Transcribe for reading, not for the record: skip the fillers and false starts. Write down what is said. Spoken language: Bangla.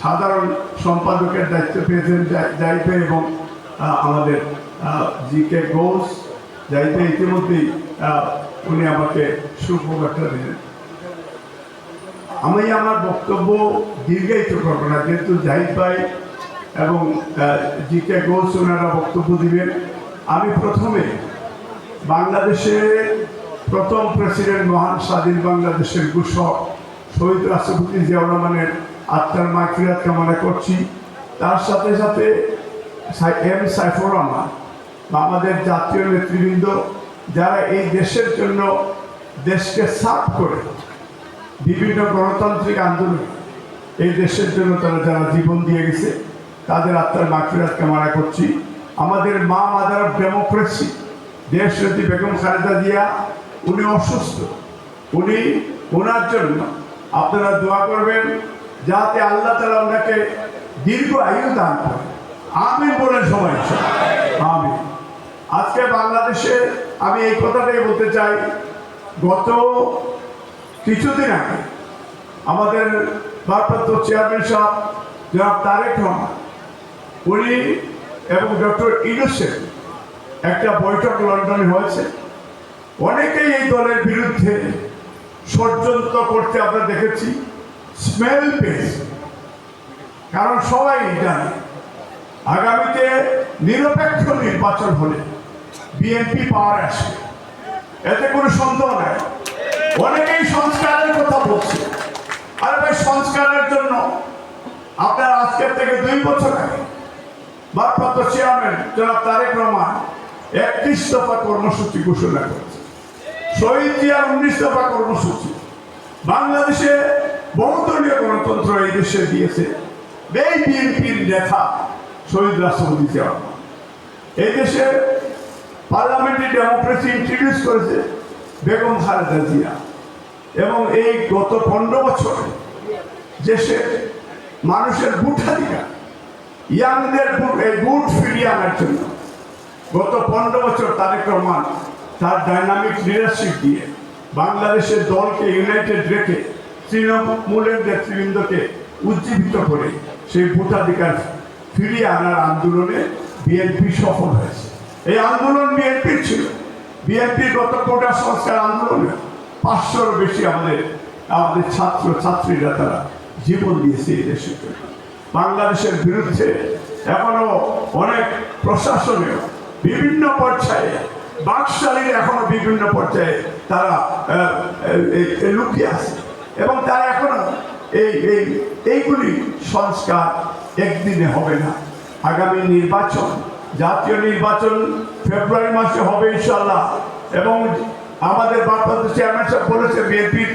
সাধারণ সম্পাদকের দায়িত্ব পেয়েছেন যাইতে এবং আমাদের জি.কে. ঘোষ যাইতে ইতিমধ্যেই উনি আমাকে সুখবরটা দিলেন। আমি আমার বক্তব্য দীর্ঘায়িত করবো না, যেহেতু জাহিদ ভাই এবং জি.কে. ঘোষ ওনারা বক্তব্য দিবেন। আমি প্রথমে বাংলাদেশের প্রথম প্রেসিডেন্ট মহান স্বাধীন বাংলাদেশের ঘোষক শহীদ রাষ্ট্রপতি জিয়াউর রহমানের আত্মার মাগফিরাত কামনা করছি। তার সাথে সাথে এম সাইফুর রহমান বা আমাদের জাতীয় নেতৃবৃন্দ যারা এই দেশের জন্য দেশকে সাফ করে বিভিন্ন গণতান্ত্রিক আন্দোলন এই দেশের জন্য তারা যারা জীবন দিয়ে গেছে তাদের আত্মার মাগফিরাত কামনা করছি। আমাদের মা মাদার অফ ডেমোক্রেসি দেশনেত্রী বেগম খালেদা জিয়া উনি অসুস্থ, উনি ওনার জন্য আপনারা দোয়া করবেন যাতে আল্লাহ তাআলা ওনাকে দীর্ঘ আয়ু দান করে। আমিন বলেন সবাই, আমিন। আজকে বাংলাদেশে আমি এই কথাটাই বলতে চাই, গত কিছুদিন আগে আমাদের ভারপ্রাপ্ত চেয়ারম্যান সাহেব জনাব তারেক রহমান উনি এবং ডক্টর ইউনূসের একটা বৈঠক লন্ডনে হয়েছে। অনেকেই এই দলের বিরুদ্ধে ষড়যন্ত্র করতে আমরা দেখেছি, স্মেল পেয়েছে। কারণ সবাই জানে আগামীতে নিরপেক্ষ নির্বাচন হলে বিএনপি পাওয়ার আসবে, এতে কোনো সন্দেহ নাই। অনেকেই সংস্কারের কথা বলছে। আর ভাই, সংস্কারের জন্য আপনার আজকের থেকে 2 বছর আগে ভারপ্রাপ্ত চেয়ারম্যান জনাব তারেক রহমান 31 দফা কর্মসূচি ঘোষণা করেছে। শহীদ জিয়ার 19 দফা কর্মসূচি। বাংলাদেশে বহুদলীয় গণতন্ত্র এই দেশে দিয়েছে এই বিএনপির নেতা শহীদ রাষ্ট্রপতি জিয়া। এই দেশে পার্লামেন্টারি ডেমোক্রেসি ইন্ট্রোডিউস করেছে বেগম খালেদা জিয়া। এবং এই গত 15 বছরে দেশে মানুষের ভোটাধিকার, ইয়াংদের ভোট ফিরিয়ে আনার জন্য গত 15 বছর তারেক রহমান তার ডাইনামিক লিডারশিপ দিয়ে বাংলাদেশের দলকে ইউনাইটেড রেখে তৃণমূলের নেতৃবৃন্দকে উজ্জীবিত করে সেই ভোটাধিকার ফিরিয়ে আনার আন্দোলনে বিএনপি সফল হয়েছে। এই আন্দোলন বিএনপির ছিল। বিএনপির গত কোটা সংস্কার আন্দোলনে 500-র বেশি আমাদের ছাত্র ছাত্রীরা তারা জীবন দিয়েছে এই দেশের জন্য। বাংলাদেশের বিরুদ্ধে এখনো অনেক প্রশাসনীয় বিভিন্ন পর্যায়ে বাকশালীর এখনো বিভিন্ন পর্যায়ে তারা লুকিয়ে আছে এবং তারা এখনো এইগুলি সংস্কার একদিনে হবে না। আগামী নির্বাচন, জাতীয় নির্বাচন ফেব্রুয়ারি মাসে হবে ইনশাআল্লাহ। এবং আমাদের ভারপ্রাপ্ত চেয়ারম্যান সাহেব বলেছে বিএনপির